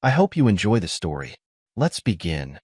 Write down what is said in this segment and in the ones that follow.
I hope you enjoy the story. Let's begin.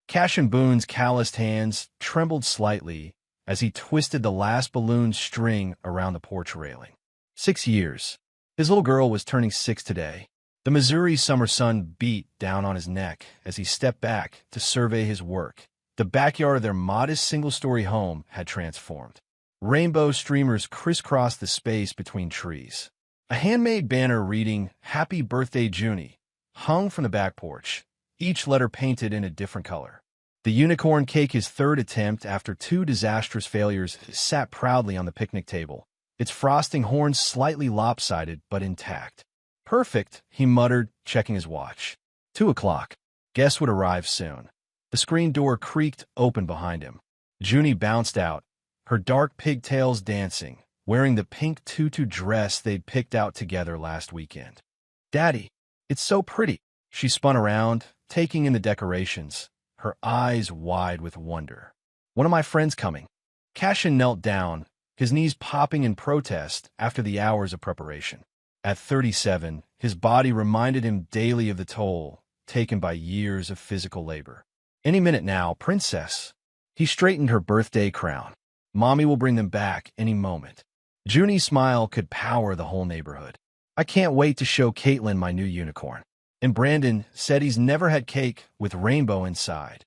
Cash and Boone's calloused hands trembled slightly as he twisted the last balloon string around the porch railing. 6 years. His little girl was turning 6 today. The Missouri summer sun beat down on his neck as he stepped back to survey his work. The backyard of their modest single-story home had transformed. Rainbow streamers crisscrossed the space between trees. A handmade banner reading, "Happy Birthday, Junie," hung from the back porch, each letter painted in a different color. The unicorn cake, his third attempt after 2 disastrous failures, sat proudly on the picnic table, its frosting horns slightly lopsided but intact. "Perfect," he muttered, checking his watch. 2 o'clock. Guests would arrive soon. The screen door creaked open behind him. Junie bounced out, her dark pigtails dancing, wearing the pink tutu dress they'd picked out together last weekend. "Daddy, it's so pretty." She spun around, taking in the decorations, her eyes wide with wonder. "One of my friends coming." Cashin knelt down, his knees popping in protest after the hours of preparation. At 37, his body reminded him daily of the toll taken by years of physical labor. "Any minute now, princess." He straightened her birthday crown. "Mommy will bring them back any moment." Junie's smile could power the whole neighborhood. "I can't wait to show Caitlin my new unicorn." And Brandon said he's never had cake with rainbow inside.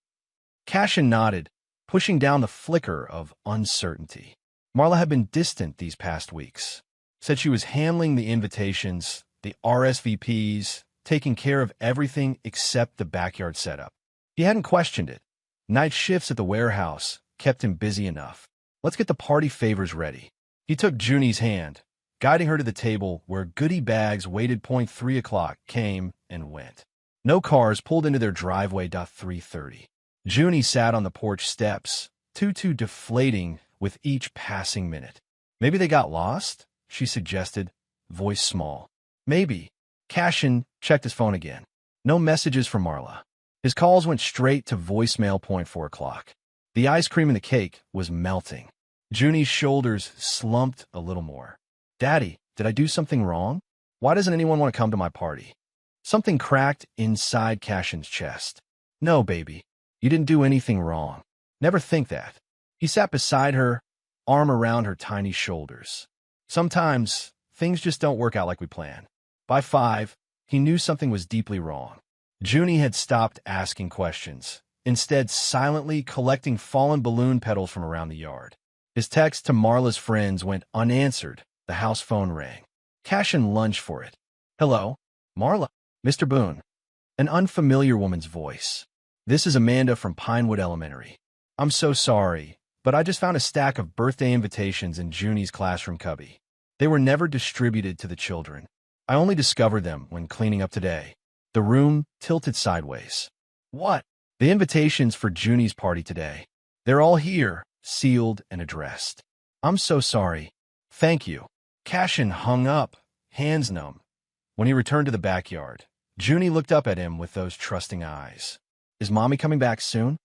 Cashin nodded, pushing down the flicker of uncertainty. Marla had been distant these past weeks. Said she was handling the invitations, the RSVPs, taking care of everything except the backyard setup. He hadn't questioned it. Night shifts at the warehouse kept him busy enough. "Let's get the party favors ready." He took Junie's hand, guiding her to the table where goodie bags waited. 3 o'clock came and went. No cars pulled into their driveway. 3:30. Junie sat on the porch steps, tutu deflating with each passing minute. "Maybe they got lost?" she suggested, voice small. "Maybe." Cashin checked his phone again. No messages from Marla. His calls went straight to voicemail. 4 o'clock. The ice cream in the cake was melting. Junie's shoulders slumped a little more. "Daddy, did I do something wrong? Why doesn't anyone want to come to my party?" Something cracked inside Cashin's chest. "No, baby, you didn't do anything wrong. Never think that." He sat beside her, arm around her tiny shoulders. "Sometimes, things just don't work out like we plan." By 5, he knew something was deeply wrong. Junie had stopped asking questions, instead silently collecting fallen balloon petals from around the yard. His text to Marla's friends went unanswered. The house phone rang. Cashin lunged for it. "Hello? Marla? Mr. Boone." An unfamiliar woman's voice. "This is Amanda from Pinewood Elementary. I'm so sorry, but I just found a stack of birthday invitations in Junie's classroom cubby. They were never distributed to the children. I only discovered them when cleaning up today." The room tilted sideways. "What?" "The invitations for Junie's party today. They're all here, sealed and addressed." "I'm so sorry." "Thank you." Cashin hung up, hands numb. When he returned to the backyard, Junie looked up at him with those trusting eyes. "Is Mommy coming back soon?"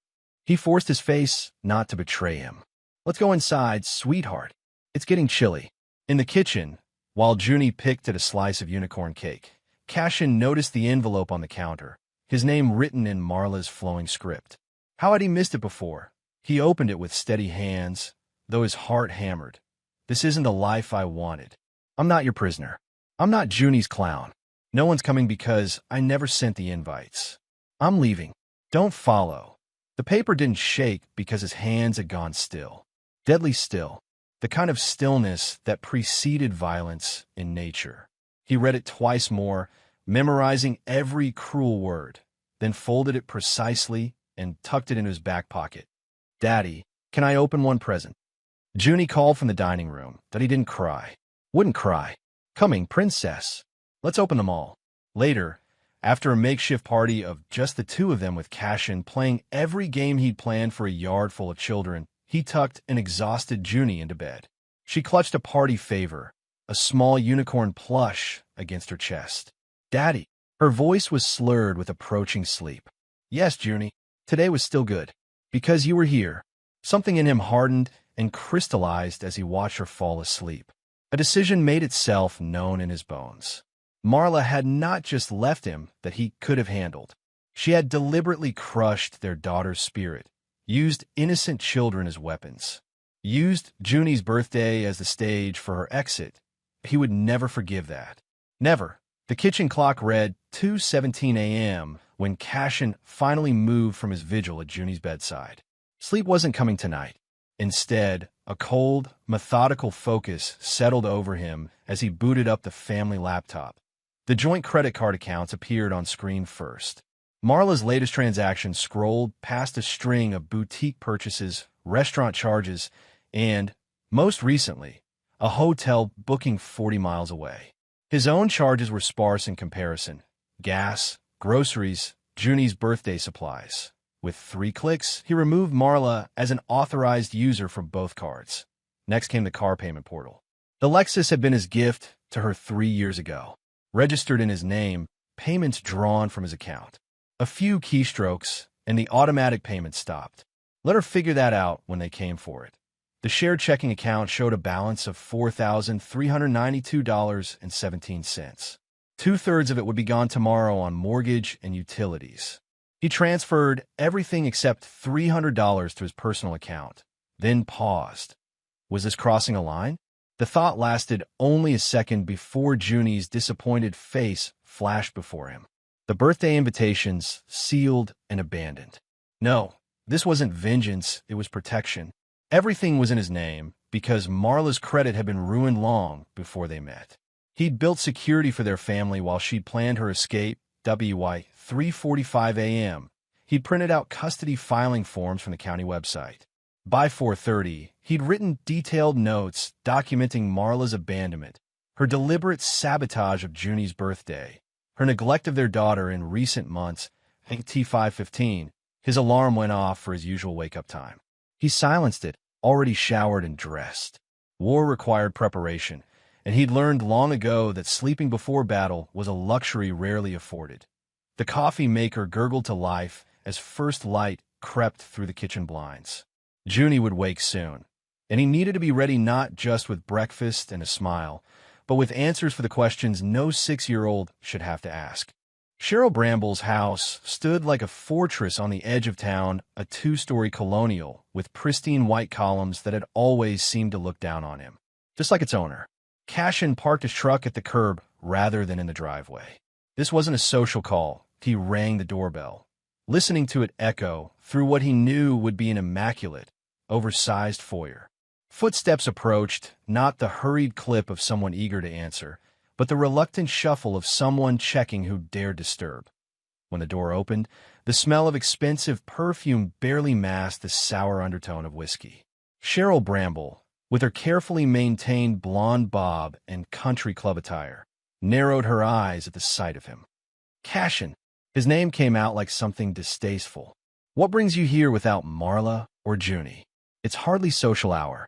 He forced his face not to betray him. "Let's go inside, sweetheart. It's getting chilly." In the kitchen, while Junie picked at a slice of unicorn cake, Cashin noticed the envelope on the counter, his name written in Marla's flowing script. How had he missed it before? He opened it with steady hands, though his heart hammered. "This isn't the life I wanted. I'm not your prisoner. I'm not Junie's clown. No one's coming because I never sent the invites. I'm leaving. Don't follow." The paper didn't shake because his hands had gone still. Deadly still. The kind of stillness that preceded violence in nature. He read it twice more, memorizing every cruel word, then folded it precisely and tucked it in his back pocket. "Daddy, can I open one present?" Junie called from the dining room that he didn't cry. Wouldn't cry. "Coming, princess. Let's open them all." Later, after a makeshift party of just the two of them with Cashin playing every game he'd planned for a yard full of children, he tucked an exhausted Junie into bed. She clutched a party favor, a small unicorn plush, against her chest. "Daddy." Her voice was slurred with approaching sleep. "Yes, Junie. Today was still good. Because you were here." Something in him hardened and crystallized as he watched her fall asleep. A decision made itself known in his bones. Marla had not just left him that he could have handled. She had deliberately crushed their daughter's spirit, used innocent children as weapons, used Junie's birthday as the stage for her exit. He would never forgive that. Never. The kitchen clock read 2:17 a.m. when Cashin finally moved from his vigil at Junie's bedside. Sleep wasn't coming tonight. Instead, a cold, methodical focus settled over him as he booted up the family laptop. The joint credit card accounts appeared on screen first. Marla's latest transaction scrolled past a string of boutique purchases, restaurant charges, and, most recently, a hotel booking 40 miles away. His own charges were sparse in comparison. Gas, groceries, Junie's birthday supplies. With 3 clicks, he removed Marla as an authorized user from both cards. Next came the car payment portal. The Lexus had been his gift to her 3 years ago. Registered in his name, payments drawn from his account. A few keystrokes, and the automatic payment stopped. Let her figure that out when they came for it. The shared checking account showed a balance of $4,392.17. 2/3 of it would be gone tomorrow on mortgage and utilities. He transferred everything except $300 to his personal account, then paused. Was this crossing a line? The thought lasted only a second before Junie's disappointed face flashed before him. The birthday invitations sealed and abandoned. No, this wasn't vengeance, it was protection. Everything was in his name because Marla's credit had been ruined long before they met. He'd built security for their family while she'd planned her escape. WY 3:45 a.m. He'd printed out custody filing forms from the county website. By 4:30, he'd written detailed notes documenting Marla's abandonment, her deliberate sabotage of Junie's birthday, her neglect of their daughter in recent months. At T5:15, his alarm went off for his usual wake-up time. He silenced it, already showered and dressed. War required preparation, and he'd learned long ago that sleeping before battle was a luxury rarely afforded. The coffee maker gurgled to life as first light crept through the kitchen blinds. Junie would wake soon, and he needed to be ready not just with breakfast and a smile, but with answers for the questions no 6-year-old should have to ask. Cheryl Bramble's house stood like a fortress on the edge of town, a 2-story colonial with pristine white columns that had always seemed to look down on him, just like its owner. Cashin parked his truck at the curb rather than in the driveway. This wasn't a social call. He rang the doorbell, listening to it echo through what he knew would be an immaculate, oversized foyer. Footsteps approached, not the hurried clip of someone eager to answer, but the reluctant shuffle of someone checking who dared disturb. When the door opened, the smell of expensive perfume barely masked the sour undertone of whiskey. Cheryl Bramble, with her carefully maintained blonde bob and country club attire, narrowed her eyes at the sight of him. Cashin. His name came out like something distasteful. What brings you here without Marla or Junie? It's hardly social hour.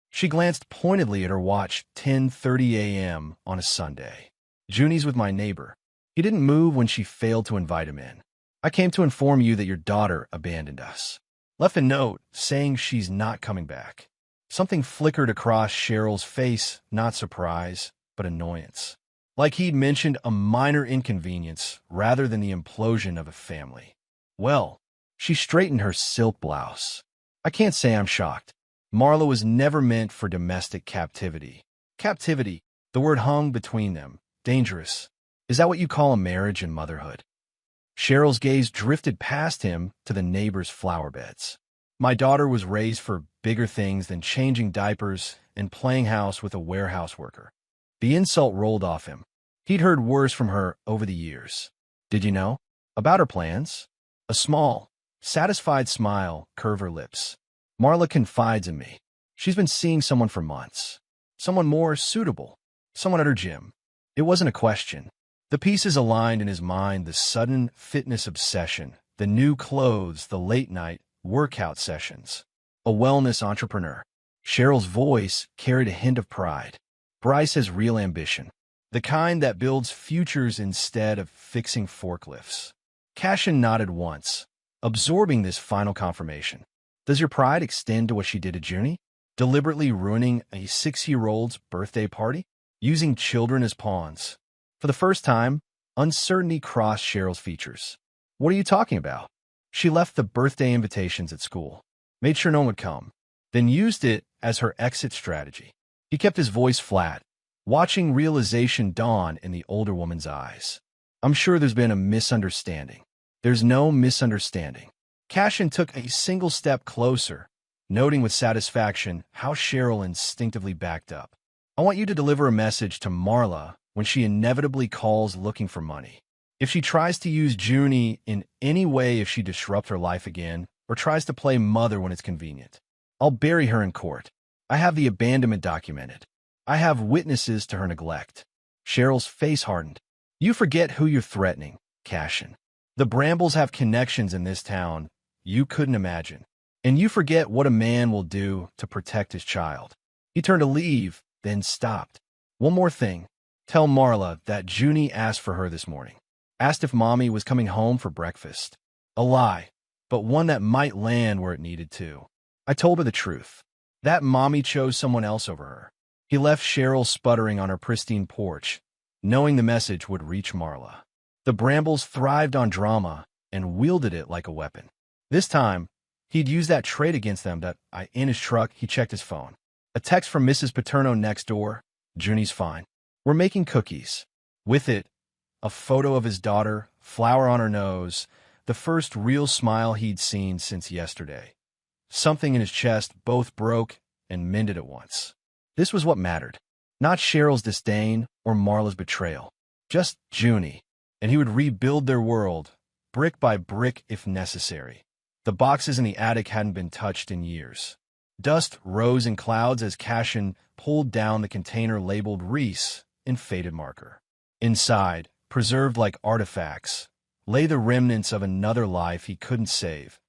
She glanced pointedly at her watch, 10:30 a.m. on a Sunday. Junie's with my neighbor. He didn't move when she failed to invite him in. I came to inform you that your daughter abandoned us. Left a note saying she's not coming back. Something flickered across Cheryl's face, not surprise, but annoyance. Like he'd mentioned a minor inconvenience rather than the implosion of a family. Well, she straightened her silk blouse. I can't say I'm shocked. Marla was never meant for domestic captivity. Captivity, the word hung between them. Dangerous. Is that what you call a marriage and motherhood? Cheryl's gaze drifted past him to the neighbor's flower beds. My daughter was raised for bigger things than changing diapers and playing house with a warehouse worker. The insult rolled off him. He'd heard worse from her over the years. Did you know? About her plans? A small, satisfied smile curved her lips. Marla confides in me. She's been seeing someone for months. Someone more suitable. Someone at her gym. It wasn't a question. The pieces aligned in his mind: the sudden fitness obsession, the new clothes, the late-night workout sessions. A wellness entrepreneur. Cheryl's voice carried a hint of pride. Bryce has real ambition. The kind that builds futures instead of fixing forklifts. Cashin nodded once, absorbing this final confirmation. Does your pride extend to what she did to Junie? Deliberately ruining a 6-year-old's birthday party? Using children as pawns? For the first time, uncertainty crossed Cheryl's features. What are you talking about? She left the birthday invitations at school, made sure no one would come, then used it as her exit strategy. He kept his voice flat, watching realization dawn in the older woman's eyes. I'm sure there's been a misunderstanding. There's no misunderstanding. Cashin took a single step closer, noting with satisfaction how Cheryl instinctively backed up. I want you to deliver a message to Marla when she inevitably calls looking for money. If she tries to use Junie in any way, if she disrupts her life again, or tries to play mother when it's convenient, I'll bury her in court. I have the abandonment documented. I have witnesses to her neglect. Cheryl's face hardened. You forget who you're threatening, Cashin. The Brambles have connections in this town you couldn't imagine. And you forget what a man will do to protect his child. He turned to leave, then stopped. One more thing. Tell Marla that Junie asked for her this morning. Asked if Mommy was coming home for breakfast. A lie, but one that might land where it needed to. I told her the truth. That Mommy chose someone else over her. He left Cheryl sputtering on her pristine porch, knowing the message would reach Marla. The Brambles thrived on drama and wielded it like a weapon. This time, he'd use that trait against them. In his truck, he checked his phone. A text from Mrs. Paterno next door. Junie's fine. We're making cookies. With it, a photo of his daughter, flower on her nose, the first real smile he'd seen since yesterday. Something in his chest both broke and mended at once. This was what mattered. Not Cheryl's disdain or Marla's betrayal. Just Junie. And he would rebuild their world, brick by brick if necessary. The boxes in the attic hadn't been touched in years. Dust rose in clouds as Cashin pulled down the container labeled Reese in faded marker. Inside, preserved like artifacts, lay the remnants of another life he couldn't save.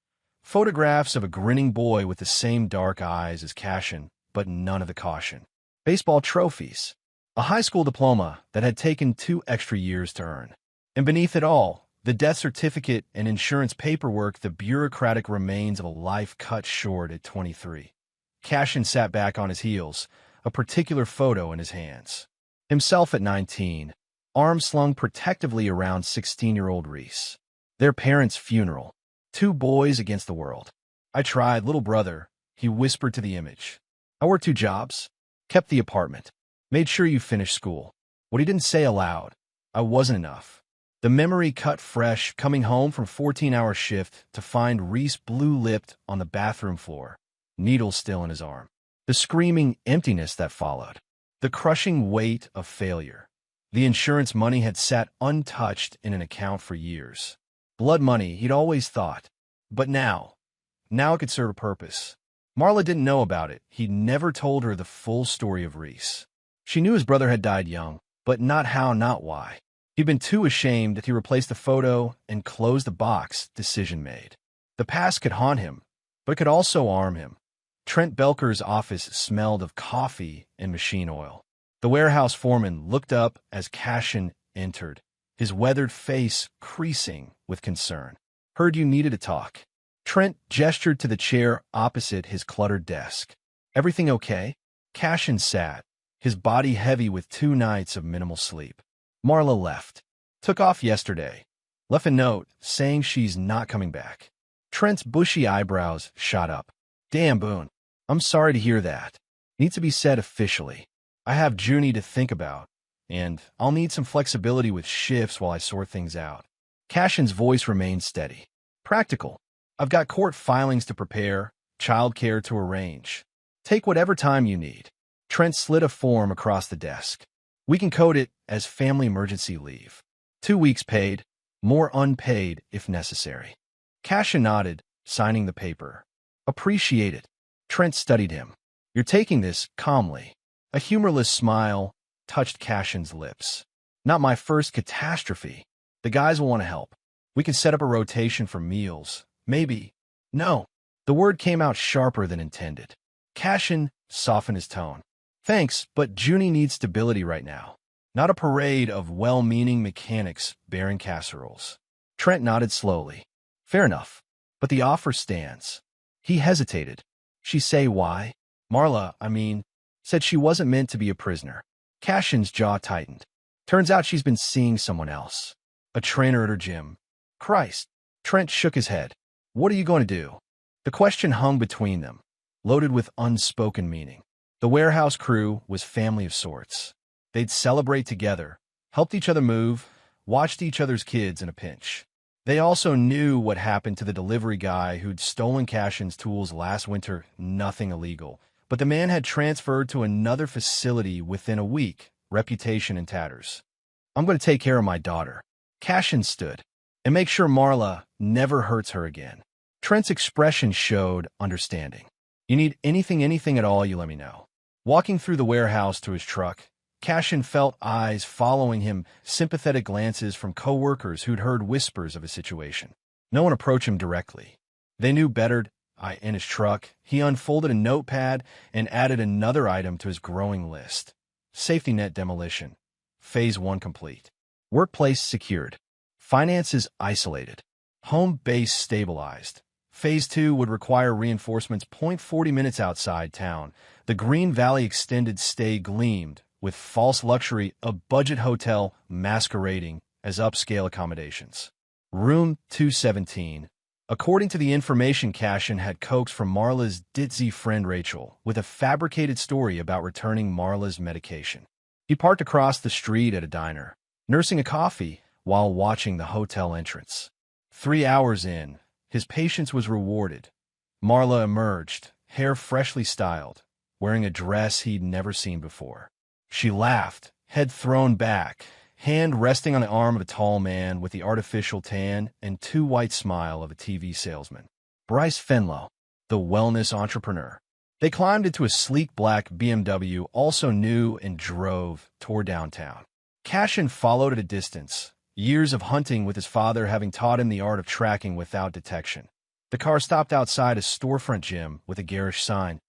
Photographs of a grinning boy with the same dark eyes as Cashin, but none of the caution. Baseball trophies. A high school diploma that had taken 2 extra years to earn. And beneath it all, the death certificate and insurance paperwork, the bureaucratic remains of a life cut short at 23. Cashin sat back on his heels, a particular photo in his hands. Himself at 19, arms slung protectively around 16-year-old Reese. Their parents' funeral. 2 boys against the world. I tried, little brother, he whispered to the image. I worked 2 jobs, kept the apartment, made sure you finished school. What he didn't say aloud, I wasn't enough. The memory cut fresh, coming home from 14-hour shift to find Reese blue-lipped on the bathroom floor, needles still in his arm. The screaming emptiness that followed. The crushing weight of failure. The insurance money had sat untouched in an account for years. Blood money, he'd always thought. But now it could serve a purpose. Marla didn't know about it. He'd never told her the full story of Reese. She knew his brother had died young, but not how, not why. He'd been too ashamed that he replaced the photo and closed the box. Decision made. The past could haunt him, but it could also arm him. Trent Belker's office smelled of coffee and machine oil. The warehouse foreman looked up as Cashin entered, his weathered face creasing with concern. Heard you needed to talk. Trent gestured to the chair opposite his cluttered desk. Everything okay? Cashin sat, his body heavy with 2 nights of minimal sleep. Marla left. Took off yesterday. Left a note saying she's not coming back. Trent's bushy eyebrows shot up. Damn, Boone. I'm sorry to hear that. Needs to be said officially. I have Junie to think about, and I'll need some flexibility with shifts while I sort things out. Cashin's voice remained steady. Practical. I've got court filings to prepare, childcare to arrange. Take whatever time you need. Trent slid a form across the desk. We can code it as family emergency leave. 2 weeks paid, more unpaid if necessary. Cashin nodded, signing the paper. Appreciate it. Trent studied him. You're taking this calmly. A humorless smile touched Cashin's lips. Not my first catastrophe. The guys will want to help. We can set up a rotation for meals. Maybe. No. The word came out sharper than intended. Cashin softened his tone. Thanks, but Junie needs stability right now. Not a parade of well-meaning mechanics bearing casseroles. Trent nodded slowly. Fair enough. But the offer stands. He hesitated. She say why? Marla, said she wasn't meant to be a prisoner. Cashin's jaw tightened. Turns out she's been seeing someone else, a trainer at her gym. Christ. Trent shook his head. What are you going to do? The question hung between them, loaded with unspoken meaning. The warehouse crew was family of sorts. They'd celebrate together, helped each other move, watched each other's kids in a pinch. They also knew what happened to the delivery guy who'd stolen Cashin's tools last winter. Nothing illegal, but the man had transferred to another facility within a week, reputation in tatters. I'm going to take care of my daughter. Cashin stood, and make sure Marla never hurts her again. Trent's expression showed understanding. You need anything at all, you let me know. Walking through the warehouse to his truck, Cashin felt eyes following him, sympathetic glances from coworkers who'd heard whispers of his situation. No one approached him directly. They knew better. In his truck, he unfolded a notepad and added another item to his growing list. Safety net demolition. Phase 1 complete. Workplace secured. Finances isolated. Home base stabilized. Phase 2 would require reinforcements. 40 minutes outside town, the Green Valley extended stay gleamed with false luxury, a budget hotel masquerading as upscale accommodations. Room 217. According to the information Cashin had coaxed from Marla's ditzy friend Rachel, with a fabricated story about returning Marla's medication. He parked across the street at a diner, nursing a coffee while watching the hotel entrance. 3 hours in, his patience was rewarded. Marla emerged, hair freshly styled, wearing a dress he'd never seen before. She laughed, head thrown back, hand resting on the arm of a tall man with the artificial tan and too white smile of a TV salesman. Bryce Fenlow, the wellness entrepreneur. They climbed into a sleek black BMW, also new, and drove toward downtown. Cashin followed at a distance, years of hunting with his father having taught him the art of tracking without detection. The car stopped outside a storefront gym with a garish sign,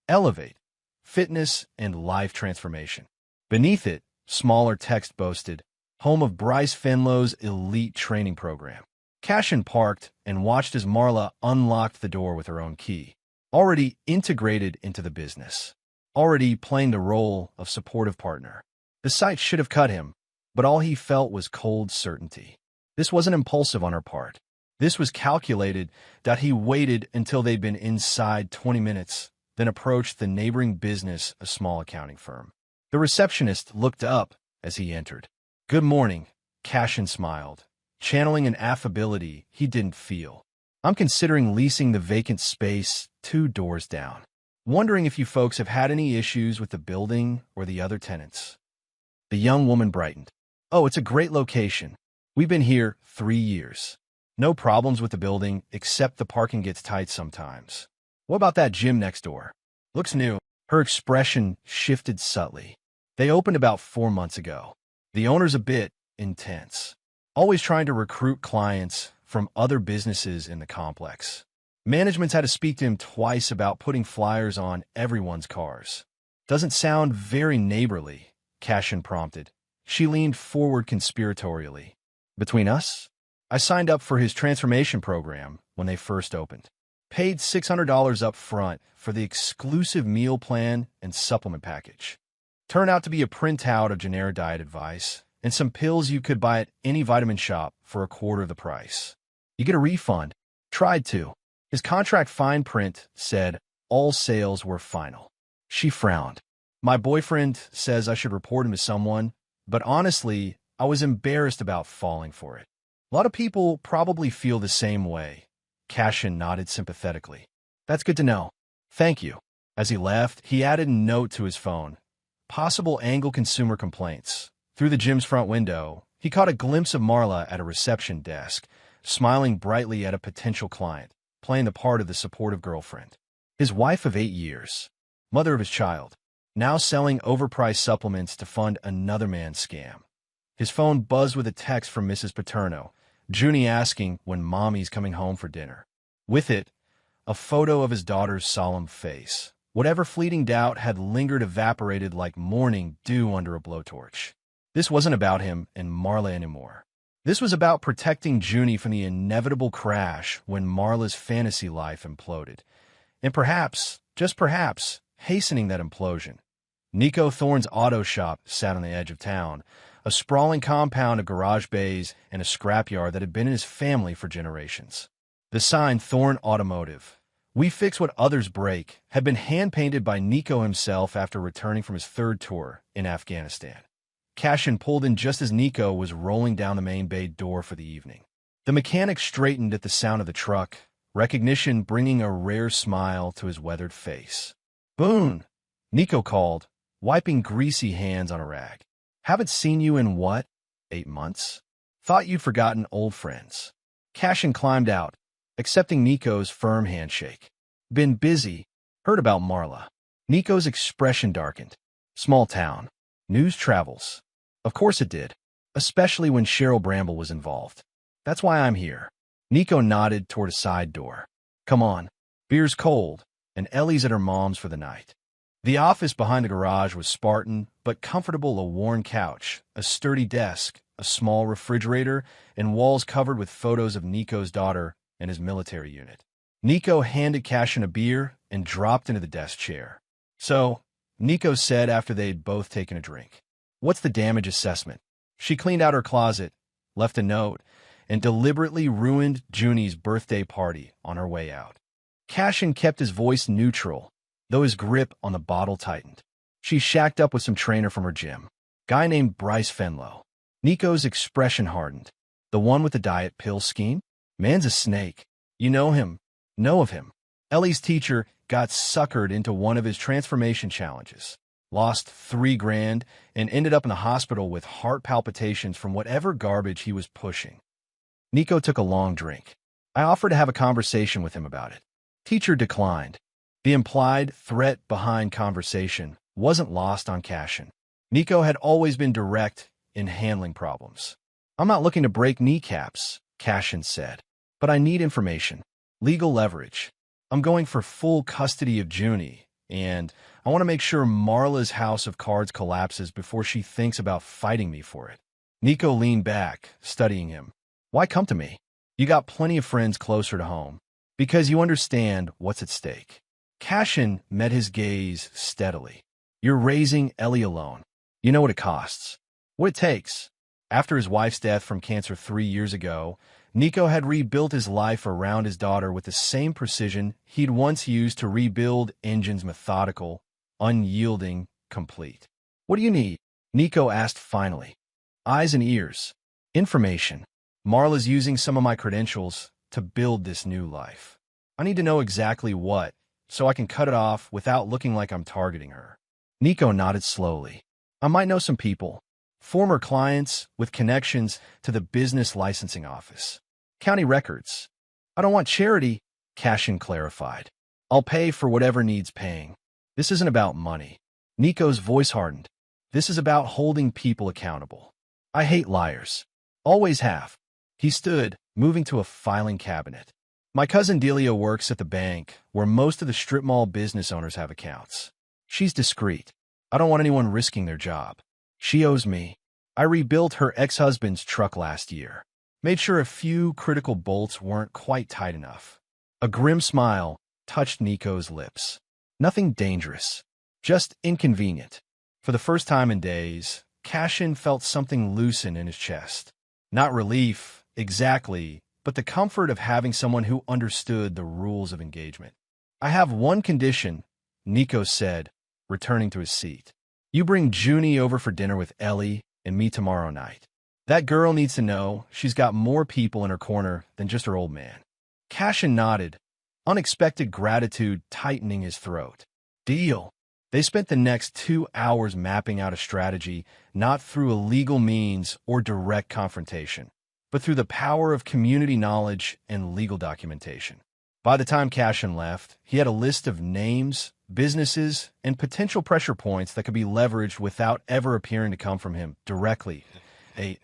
Elevate, Fitness and Life Transformation. Beneath it, smaller text boasted, home of Bryce Fenlow's elite training program. Cashin parked and watched as Marla unlocked the door with her own key. Already integrated into the business. Already playing the role of supportive partner. The sight should have cut him, but all he felt was cold certainty. This wasn't impulsive on her part. This was calculated. That he waited until they'd been inside 20 minutes, then approached the neighboring business, a small accounting firm. The receptionist looked up as he entered. Good morning, Cashin smiled, channeling an affability he didn't feel. I'm considering leasing the vacant space 2 doors down. Wondering if you folks have had any issues with the building or the other tenants. The young woman brightened. Oh, it's a great location. We've been here 3 years. No problems with the building, except the parking gets tight sometimes. What about that gym next door? Looks new. Her expression shifted subtly. They opened about 4 months ago. The owner's a bit intense. Always trying to recruit clients from other businesses in the complex. Management's had to speak to him twice about putting flyers on everyone's cars. Doesn't sound very neighborly, Cashin prompted. She leaned forward conspiratorially. Between us? I signed up for his transformation program when they first opened. Paid $600 up front for the exclusive meal plan and supplement package. Turned out to be a printout of generic diet advice and some pills you could buy at any vitamin shop for a quarter of the price. You get a refund. Tried to. His contract fine print said all sales were final. She frowned. My boyfriend says I should report him to someone, but honestly, I was embarrassed about falling for it. A lot of people probably feel the same way. Cashin nodded sympathetically. That's good to know. Thank you. As he left, he added a note to his phone. Possible angle consumer complaints. Through the gym's front window, he caught a glimpse of Marla at a reception desk, smiling brightly at a potential client, playing the part of the supportive girlfriend. His wife of 8 years, mother of his child, now selling overpriced supplements to fund another man's scam. His phone buzzed with a text from Mrs. Paterno, Junie asking when Mommy's coming home for dinner. With it, a photo of his daughter's solemn face. Whatever fleeting doubt had lingered evaporated like morning dew under a blowtorch. This wasn't about him and Marla anymore. This was about protecting Junie from the inevitable crash when Marla's fantasy life imploded. And perhaps, just perhaps, hastening that implosion. Nico Thorne's auto shop sat on the edge of town, a sprawling compound of garage bays and a scrapyard that had been in his family for generations. The sign Thorne Automotive, "We fix what others break," had been hand-painted by Nico himself after returning from his third tour in Afghanistan. Cashin pulled in just as Nico was rolling down the main bay door for the evening. The mechanic straightened at the sound of the truck, recognition bringing a rare smile to his weathered face. "Boone," Nico called, wiping greasy hands on a rag. "Haven't seen you in what? 8 months? Thought you'd forgotten old friends." Cashin climbed out, accepting Nico's firm handshake. "Been busy. Heard about Marla." Nico's expression darkened. "Small town. News travels." "Of course it did, especially when Cheryl Bramble was involved. That's why I'm here." Nico nodded toward a side door. "Come on. Beer's cold, and Ellie's at her mom's for the night." The office behind the garage was Spartan, but comfortable. A worn couch, a sturdy desk, a small refrigerator, and walls covered with photos of Nico's daughter and his military unit. Nico handed Cashin a beer and dropped into the desk chair. "So," Nico said after they'd both taken a drink, "what's the damage assessment?" She cleaned out her closet, left a note, and deliberately ruined Junie's birthday party on her way out. Cashin kept his voice neutral, though his grip on the bottle tightened. "She shacked up with some trainer from her gym. Guy named Bryce Fenlow." Nico's expression hardened. "The one with the diet pill scheme? Man's a snake. You know him. Know of him." Ellie's teacher got suckered into one of his transformation challenges, lost $3,000, and ended up in the hospital with heart palpitations from whatever garbage he was pushing. Nico took a long drink. "I offered to have a conversation with him about it." Teacher declined. The implied threat behind conversation wasn't lost on Cashin. Nico had always been direct in handling problems. "I'm not looking to break kneecaps," Cashin said, "but I need information. Legal leverage. I'm going for full custody of Junie, and I want to make sure Marla's house of cards collapses before she thinks about fighting me for it." Nico leaned back, studying him. "Why come to me? You got plenty of friends closer to home. Because you understand what's at stake." Cashin met his gaze steadily. "You're raising Ellie alone. You know what it costs. What it takes." After his wife's death from cancer 3 years ago, Nico had rebuilt his life around his daughter with the same precision he'd once used to rebuild engines: methodical, unyielding, complete. "What do you need?" Nico asked finally. "Eyes and ears. Information. Marla's using some of my credentials to build this new life. I need to know exactly what, so I can cut it off without looking like I'm targeting her." Nico nodded slowly. "I might know some people. Former clients with connections to the business licensing office. County records." "I don't want charity," Cashin clarified. "I'll pay for whatever needs paying. This isn't about money." Nico's voice hardened. "This is about holding people accountable. I hate liars. Always have." He stood, moving to a filing cabinet. "My cousin Delia works at the bank where most of the strip mall business owners have accounts. She's discreet. I don't want anyone risking their job. She owes me. I rebuilt her ex-husband's truck last year. Made sure a few critical bolts weren't quite tight enough." A grim smile touched Nico's lips. "Nothing dangerous. Just inconvenient." For the first time in days, Cashin felt something loosen in his chest. Not relief, exactly, but the comfort of having someone who understood the rules of engagement. "I have one condition," Nico said, returning to his seat. "You bring Junie over for dinner with Ellie and me tomorrow night. That girl needs to know she's got more people in her corner than just her old man." Cashin nodded, unexpected gratitude tightening his throat. "Deal." They spent the next 2 hours mapping out a strategy, not through a legal means or direct confrontation, but through the power of community knowledge and legal documentation. By the time Cashin left, he had a list of names, businesses, and potential pressure points that could be leveraged without ever appearing to come from him directly.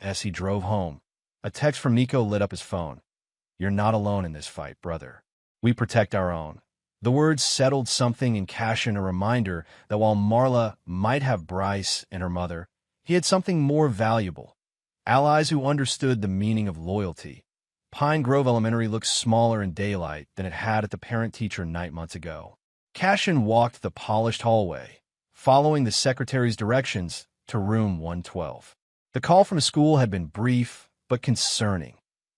As he drove home, a text from Nico lit up his phone. "You're not alone in this fight, brother. We protect our own." The words settled something in Cashin, a reminder that while Marla might have Bryce and her mother, he had something more valuable: allies who understood the meaning of loyalty. Pine Grove Elementary looked smaller in daylight than it had at the parent-teacher night months ago. Cashin walked the polished hallway, following the secretary's directions to room 112. The call from school had been brief but concerning.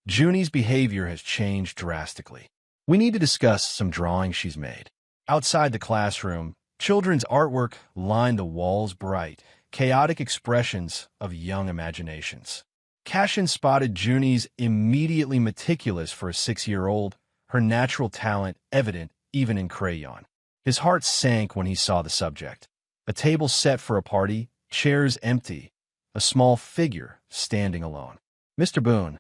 Junie's behavior has changed drastically. We need to discuss some drawings she's made. Outside the classroom, children's artwork lined the walls, bright, chaotic expressions of young imaginations. Cashin spotted Junie's immediately meticulous for a 6-year-old, her natural talent evident even in crayon. His heart sank when he saw the subject. A table set for a party, chairs empty, a small figure standing alone. Mr. Boone.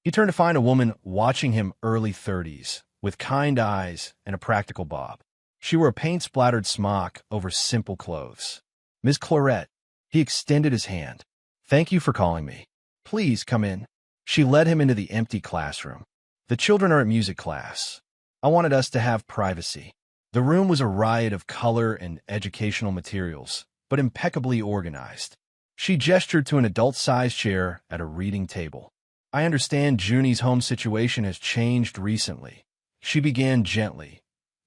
He turned to find a woman watching him, early 30s, with kind eyes and a practical bob. She wore a paint-splattered smock over simple clothes. Miss Claret. He extended his hand. Thank you for calling me. Please come in. She led him into the empty classroom. The children are at music class. I wanted us to have privacy. The room was a riot of color and educational materials, but impeccably organized. She gestured to an adult-sized chair at a reading table. I understand Junie's home situation has changed recently. She began gently.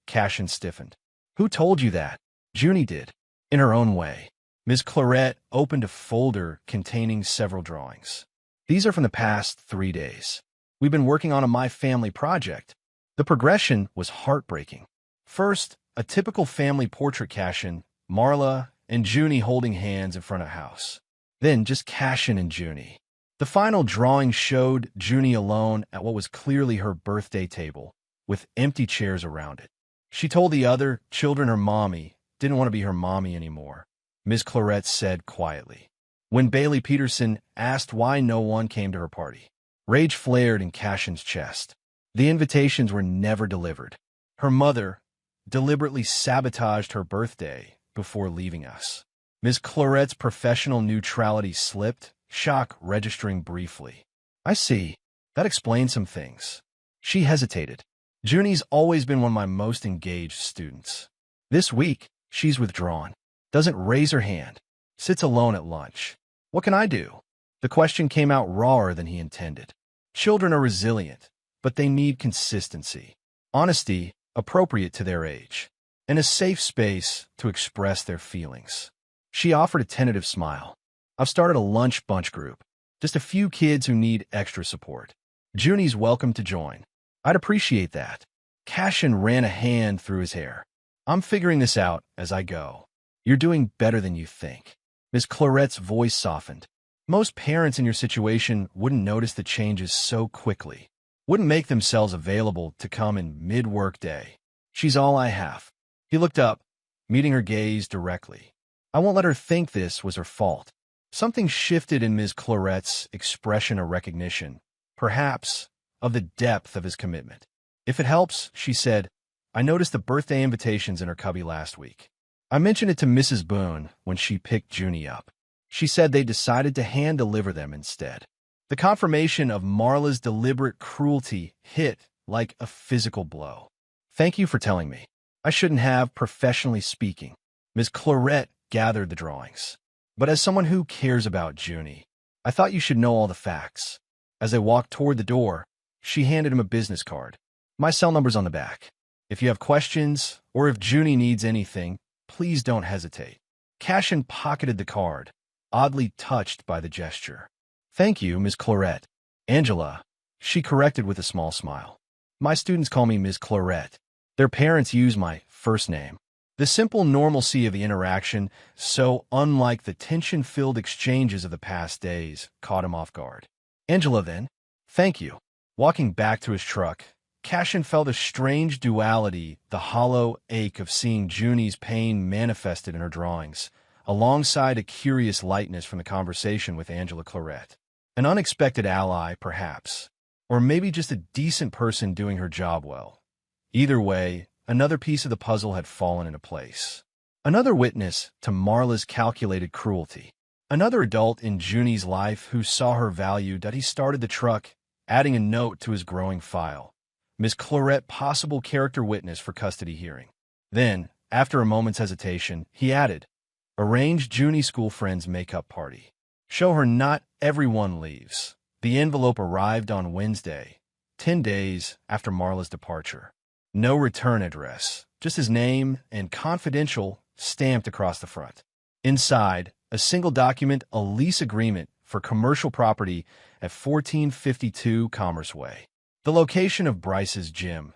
Cashin stiffened. Who told you that? Junie did, in her own way. Ms. Claret opened a folder containing several drawings. These are from the past 3 days. We've been working on a My Family project. The progression was heartbreaking. First, a typical family portrait Cashin, Marla, and Junie holding hands in front of a house. Then just Cashin and Junie. The final drawing showed Junie alone at what was clearly her birthday table, with empty chairs around it. She told the other children her mommy didn't want to be her mommy anymore, Ms. Claret said quietly. When Bailey Peterson asked why no one came to her party, rage flared in Cashin's chest. The invitations were never delivered. Her mother deliberately sabotaged her birthday before leaving us. Ms. Claret's professional neutrality slipped, shock registering briefly. I see. That explains some things. She hesitated. Junie's always been one of my most engaged students. This week, she's withdrawn. Doesn't raise her hand. Sits alone at lunch. What can I do? The question came out rawer than he intended. Children are resilient, but they need consistency. Honesty, appropriate to their age. And a safe space to express their feelings. She offered a tentative smile. I've started a lunch bunch group. Just a few kids who need extra support. Junie's welcome to join. I'd appreciate that. Cashin ran a hand through his hair. I'm figuring this out as I go. You're doing better than you think. Ms. Claret's voice softened. Most parents in your situation wouldn't notice the changes so quickly. Wouldn't make themselves available to come in mid-work day. She's all I have. He looked up, meeting her gaze directly. I won't let her think this was her fault. Something shifted in Ms. Claret's expression of recognition, perhaps of the depth of his commitment. If it helps, she said, I noticed the birthday invitations in her cubby last week. I mentioned it to Mrs. Boone when she picked Junie up. She said they decided to hand-deliver them instead. The confirmation of Marla's deliberate cruelty hit like a physical blow. Thank you for telling me. I shouldn't have, professionally speaking. Ms. Claret gathered the drawings. But as someone who cares about Junie, I thought you should know all the facts. As they walked toward the door, she handed him a business card. My cell number's on the back. If you have questions, or if Junie needs anything, please don't hesitate. Cashin pocketed the card, oddly touched by the gesture. Thank you, Ms. Claret. Angela, she corrected with a small smile. My students call me Ms. Claret. Their parents use my first name. The simple normalcy of the interaction, so unlike the tension-filled exchanges of the past days, caught him off guard. Angela, then. Thank you. Walking back to his truck, Cashin felt a strange duality, the hollow ache of seeing Junie's pain manifested in her drawings, alongside a curious lightness from the conversation with Angela Claret. An unexpected ally, perhaps, or maybe just a decent person doing her job well. Either way, another piece of the puzzle had fallen into place. Another witness to Marla's calculated cruelty. Another adult in Junie's life who saw her value that he started the truck, adding a note to his growing file. Ms. Claret, possible character witness for custody hearing. Then, after a moment's hesitation, he added, arrange Junie's school friend's makeup party. Show her not everyone leaves. The envelope arrived on Wednesday, 10 days after Marla's departure. No return address, just his name and confidential stamped across the front. Inside, a single document, a lease agreement for commercial property at 1452 Commerce Way. The location of Bryce's gym.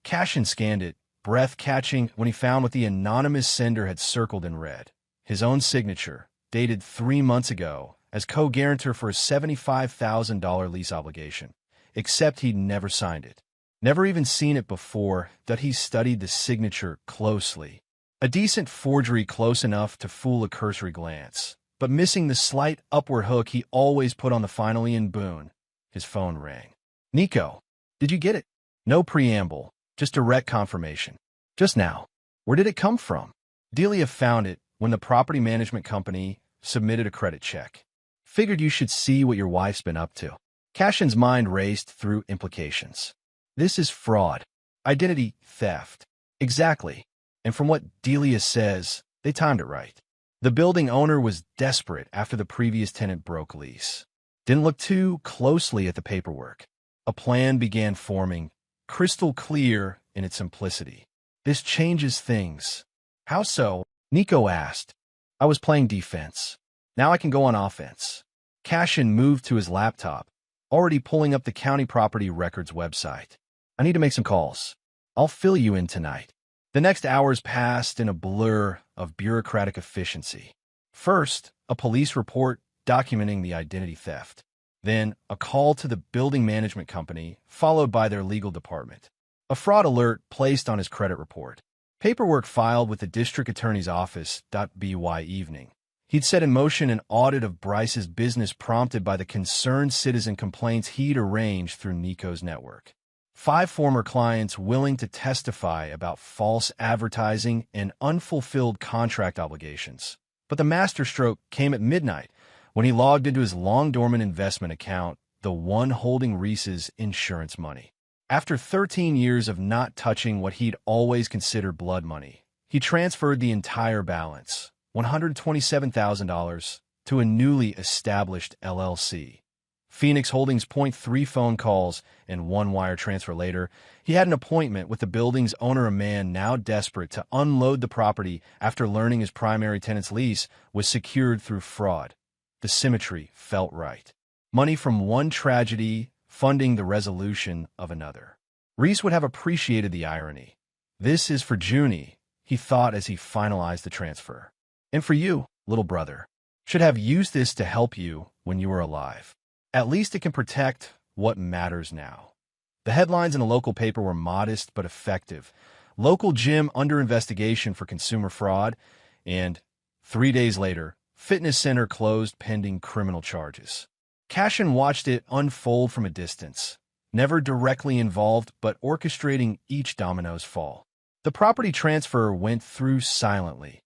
Cashin scanned it, breath-catching, when he found what the anonymous sender had circled in red. His own signature, dated 3 months ago, as co-guarantor for a $75,000 lease obligation, except he'd never signed it. Never even seen it before, that he studied the signature closely. A decent forgery close enough to fool a cursory glance, but missing the slight upward hook he always put on the final Ian Boone. His phone rang. "Nico, did you get it?" No preamble, just direct confirmation. "Just now." "Where did it come from?" "Delia found it when the property management company submitted a credit check. Figured you should see what your wife's been up to." Cashin's mind raced through implications. This is fraud. Identity theft. Exactly. And from what Delia says, they timed it right. The building owner was desperate after the previous tenant broke lease. Didn't look too closely at the paperwork. A plan began forming, crystal clear in its simplicity. "This changes things." "How so?" Nico asked. "I was playing defense. Now I can go on offense." Cashin moved to his laptop, already pulling up the county property records website. "I need to make some calls. I'll fill you in tonight." The next hours passed in a blur of bureaucratic efficiency. First, a police report documenting the identity theft. Then, a call to the building management company, followed by their legal department. A fraud alert placed on his credit report. Paperwork filed with the district attorney's office. By evening, he'd set in motion an audit of Bryce's business prompted by the concerned citizen complaints he'd arranged through Nico's network. 5 former clients willing to testify about false advertising and unfulfilled contract obligations. But the masterstroke came at midnight when he logged into his long-dormant investment account, the one holding Reese's insurance money. After 13 years of not touching what he'd always considered blood money, he transferred the entire balance, $127,000, to a newly established LLC. Phoenix Holdings. 3 phone calls and 1 wire transfer later, he had an appointment with the building's owner, a man now desperate to unload the property after learning his primary tenant's lease was secured through fraud. The symmetry felt right. Money from one tragedy funding the resolution of another. Reese would have appreciated the irony. "This is for Junie," he thought as he finalized the transfer. "And for you, little brother. Should have used this to help you when you were alive. At least it can protect what matters now." The headlines in a local paper were modest but effective. "Local gym under investigation for consumer fraud," and 3 days later, "Fitness center closed pending criminal charges." Cashin watched it unfold from a distance, never directly involved but orchestrating each domino's fall. The property transfer went through silently.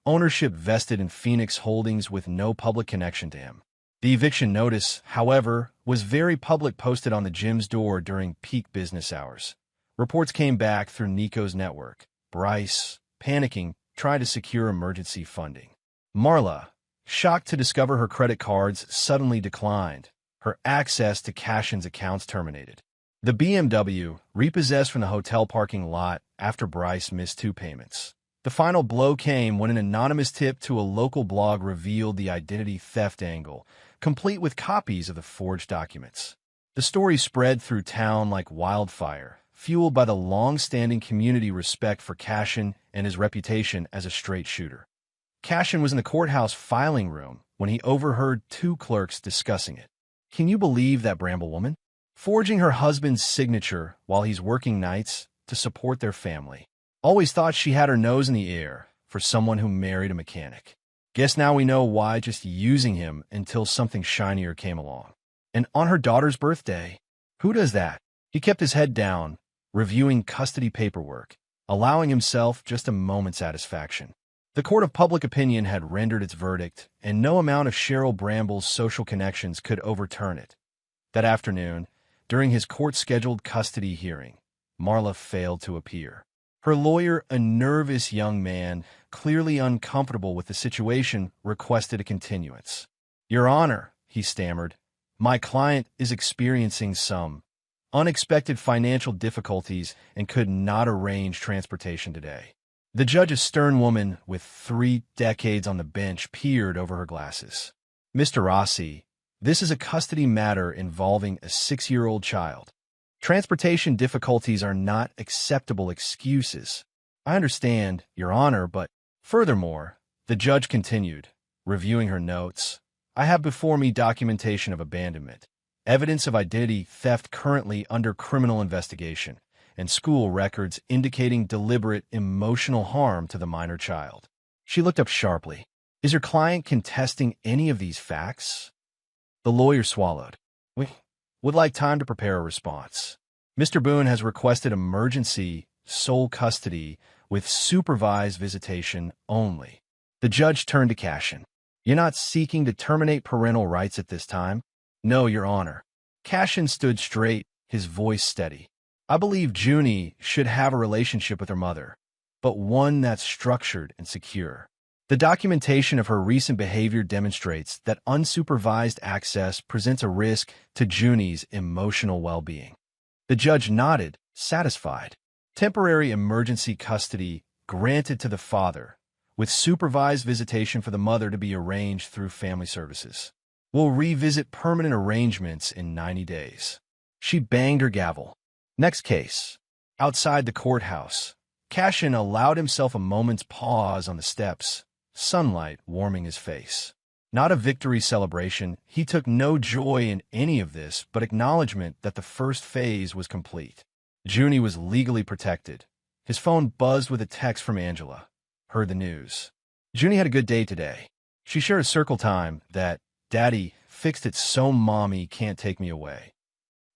Ownership vested in Phoenix Holdings with no public connection to him. The eviction notice, however, was very public, posted on the gym's door during peak business hours. Reports came back through Nico's network. Bryce, panicking, tried to secure emergency funding. Marla, shocked to discover her credit cards suddenly declined, her access to Cashin's accounts terminated. The BMW, repossessed from the hotel parking lot after Bryce missed 2 payments. The final blow came when an anonymous tip to a local blog revealed the identity theft angle, complete with copies of the forged documents. The story spread through town like wildfire, fueled by the long-standing community respect for Cashin and his reputation as a straight shooter. Cashin was in the courthouse filing room when he overheard 2 clerks discussing it. "Can you believe that Bramble woman? Forging her husband's signature while he's working nights to support their family. Always thought she had her nose in the air for someone who married a mechanic. Guess now we know why, just using him until something shinier came along. And on her daughter's birthday, who does that?" He kept his head down, reviewing custody paperwork, allowing himself just a moment's satisfaction. The court of public opinion had rendered its verdict, and no amount of Cheryl Bramble's social connections could overturn it. That afternoon, during his court-scheduled custody hearing, Marla failed to appear. Her lawyer, a nervous young man, clearly uncomfortable with the situation, requested a continuance. "Your Honor," he stammered, "my client is experiencing some unexpected financial difficulties and could not arrange transportation today." The judge, a stern woman with 3 decades on the bench, peered over her glasses. Mr. Rossi, this is a custody matter involving a 6-year-old child. Transportation difficulties are not acceptable excuses. I understand, Your Honor, but furthermore, the judge continued, reviewing her notes, I have before me documentation of abandonment, evidence of identity theft currently under criminal investigation, and school records indicating deliberate emotional harm to the minor child. She looked up sharply. Is your client contesting any of these facts? The lawyer swallowed. We would like time to prepare a response. Mr. Boone has requested emergency sole custody with supervised visitation only. The judge turned to Cashin. You're not seeking to terminate parental rights at this time? No, Your Honor. Cashin stood straight, his voice steady. I believe Junie should have a relationship with her mother, but one that's structured and secure. The documentation of her recent behavior demonstrates that unsupervised access presents a risk to Junie's emotional well-being. The judge nodded, satisfied. Temporary emergency custody granted to the father, with supervised visitation for the mother to be arranged through family services. We'll revisit permanent arrangements in 90 days. She banged her gavel. Next case. Outside the courthouse, Cashin allowed himself a moment's pause on the steps, sunlight warming his face. Not a victory celebration, he took no joy in any of this but acknowledgement that the first phase was complete. Junie was legally protected. His phone buzzed with a text from Angela. Heard the news. Junie had a good day today. She shared a circle time that, Daddy fixed it so Mommy can't take me away.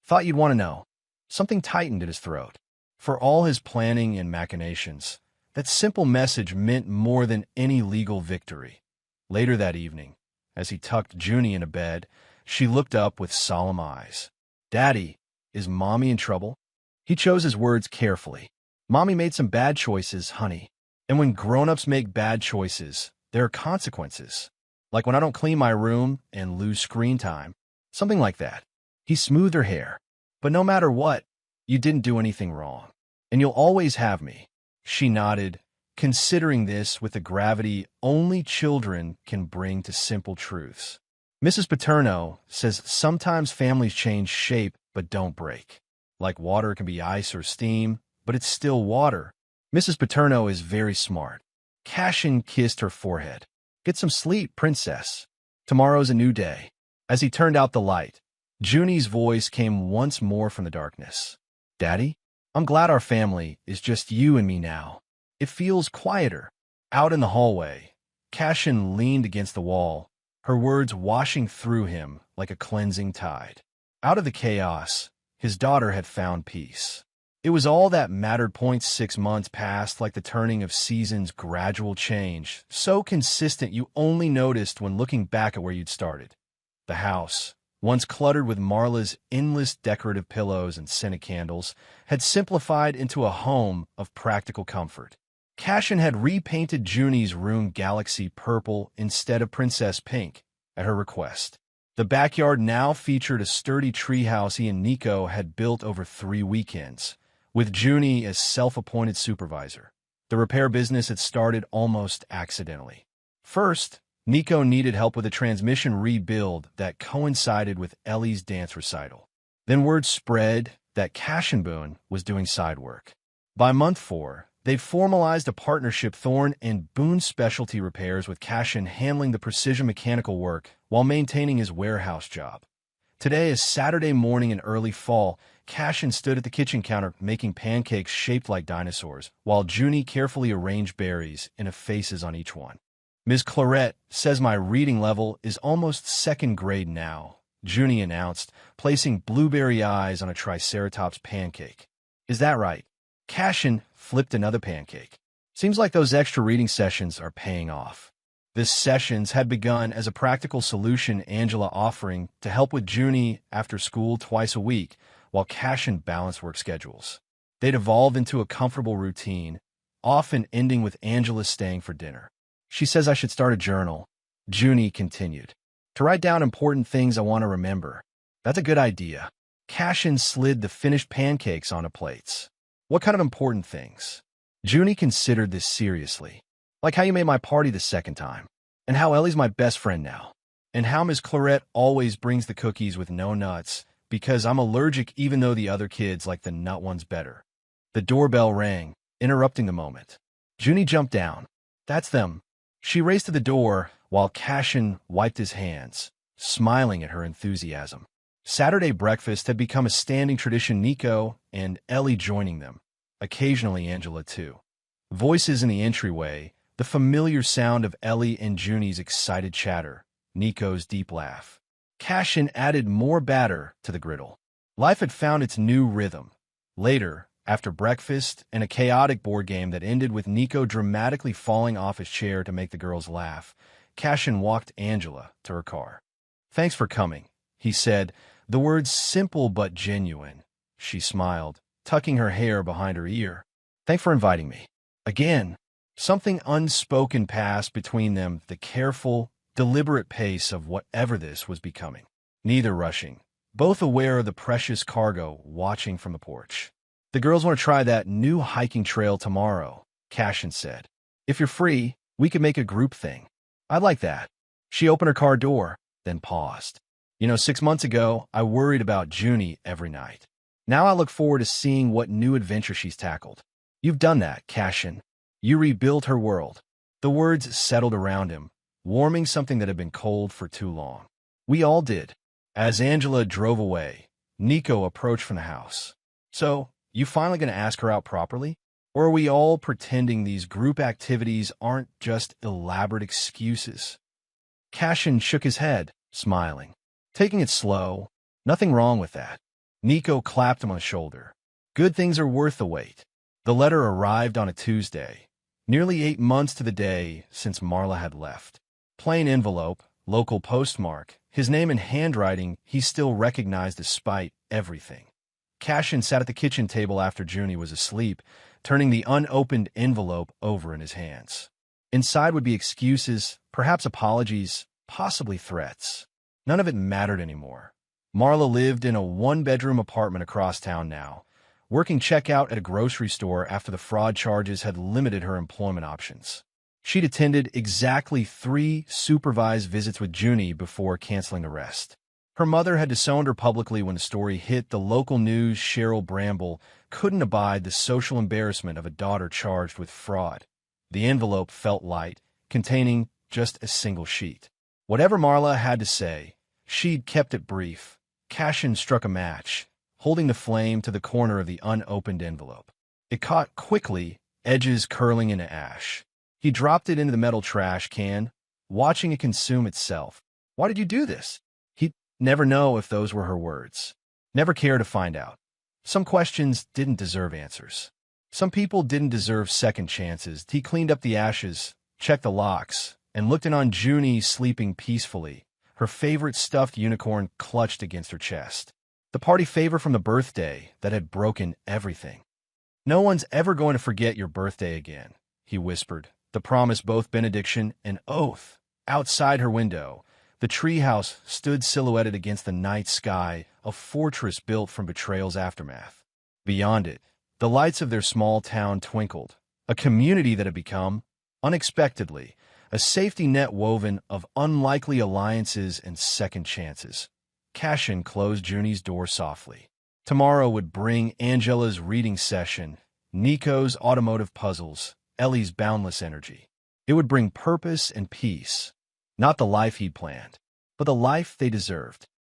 Thought you'd want to know. Something tightened at his throat. For all his planning and machinations, that simple message meant more than any legal victory. Later that evening, as he tucked Junie into bed, she looked up with solemn eyes. Daddy, is Mommy in trouble? He chose his words carefully. Mommy made some bad choices, honey. And when grown-ups make bad choices, there are consequences. Like when I don't clean my room and lose screen time. Something like that. He smoothed her hair. But no matter what, you didn't do anything wrong. And you'll always have me. She nodded, considering this with the gravity only children can bring to simple truths. Mrs. Paterno says sometimes families change shape but don't break. Like water can be ice or steam, but it's still water. Mrs. Paterno is very smart. Cashin kissed her forehead. Get some sleep, princess. Tomorrow's a new day. As he turned out the light, Junie's voice came once more from the darkness. Daddy, I'm glad our family is just you and me now. It feels quieter. Out in the hallway, Cashin leaned against the wall, her words washing through him like a cleansing tide. Out of the chaos, his daughter had found peace. It was all that mattered. 6 months passed like the turning of seasons' gradual change, so consistent you only noticed when looking back at where you'd started. The house, once cluttered with Marla's endless decorative pillows and scented candles, had simplified into a home of practical comfort. Cashin had repainted Junie's room galaxy purple instead of princess pink, at her request. The backyard now featured a sturdy treehouse he and Nico had built over 3 weekends, with Junie as self-appointed supervisor. The repair business had started almost accidentally. First, Nico needed help with a transmission rebuild that coincided with Ellie's dance recital. Then word spread that Cashin Boone was doing side work. By month 4, they formalized a partnership, Thorne and Boone Specialty Repairs, with Cashin handling the precision mechanical work while maintaining his warehouse job. Today is Saturday morning in early fall. Cashin stood at the kitchen counter making pancakes shaped like dinosaurs, while Junie carefully arranged berries in a faces on each one. Ms. Claret says my reading level is almost second grade now, Junie announced, placing blueberry eyes on a Triceratops pancake. Is that right? Cashin flipped another pancake. Seems like those extra reading sessions are paying off. This sessions had begun as a practical solution Angela offering to help with Junie after school twice a week, while Cashin balanced work schedules. They'd evolved into a comfortable routine, often ending with Angela staying for dinner. She says I should start a journal, Junie continued, to write down important things I want to remember. That's a good idea. Cashin slid the finished pancakes onto plates. What kind of important things? Junie considered this seriously. Like how you made my party the second time. And how Ellie's my best friend now. And how Miss Claret always brings the cookies with no nuts, because I'm allergic even though the other kids like the nut ones better. The doorbell rang, interrupting the moment. Junie jumped down. That's them. She raced to the door while Cashin wiped his hands, smiling at her enthusiasm. Saturday breakfast had become a standing tradition, Nico and Ellie joining them, occasionally Angela too. Voices in the entryway, the familiar sound of Ellie and Junie's excited chatter, Nico's deep laugh. Cashin added more batter to the griddle. Life had found its new rhythm. Later, after breakfast and a chaotic board game that ended with Nico dramatically falling off his chair to make the girls laugh, Cashin walked Angela to her car. "Thanks for coming," he said, the words simple but genuine. She smiled, tucking her hair behind her ear. "Thanks for inviting me." Again, something unspoken passed between them, the careful, deliberate pace of whatever this was becoming. Neither rushing, both aware of the precious cargo watching from the porch. "The girls want to try that new hiking trail tomorrow," Cashin said. "If you're free, we could make a group thing." "I'd like that." She opened her car door, then paused. 6 months ago, I worried about Junie every night. Now I look forward to seeing what new adventure she's tackled. You've done that, Cashin. You rebuilt her world. The words settled around him, warming something that had been cold for too long. We all did. As Angela drove away, Nico approached from the house. "So, you finally going to ask her out properly? Or are we all pretending these group activities aren't just elaborate excuses?" Cashin shook his head, smiling. "Taking it slow. Nothing wrong with that." Nico clapped him on the shoulder. "Good things are worth the wait." The letter arrived on a Tuesday, nearly 8 months to the day since Marla had left. Plain envelope, local postmark, his name in handwriting he still recognized despite everything. Cashin sat at the kitchen table after Junie was asleep, turning the unopened envelope over in his hands. Inside would be excuses, perhaps apologies, possibly threats. None of it mattered anymore. Marla lived in a one-bedroom apartment across town now, working checkout at a grocery store after the fraud charges had limited her employment options. She'd attended exactly 3 supervised visits with Junie before canceling the rest. Her mother had disowned her publicly when the story hit the local news. Cheryl Bramble couldn't abide the social embarrassment of a daughter charged with fraud. The envelope felt light, containing just a single sheet. Whatever Marla had to say, she'd kept it brief. Cashin struck a match, holding the flame to the corner of the unopened envelope. It caught quickly, edges curling into ash. He dropped it into the metal trash can, watching it consume itself. "Why did you do this?" He'd never know if those were her words. Never care to find out. Some questions didn't deserve answers. Some people didn't deserve second chances. He cleaned up the ashes, checked the locks, and looked in on Junie sleeping peacefully, her favorite stuffed unicorn clutched against her chest. The party favor from the birthday that had broken everything. "No one's ever going to forget your birthday again," he whispered, the promise both benediction and oath. Outside her window, the treehouse stood silhouetted against the night sky, a fortress built from Betrayal's aftermath. Beyond it, the lights of their small town twinkled, a community that had become, unexpectedly, a safety net woven of unlikely alliances and second chances. Cashin closed Junie's door softly. Tomorrow would bring Angela's reading session, Nico's automotive puzzles, Ellie's boundless energy. It would bring purpose and peace. Not the life he'd planned, but the life they deserved.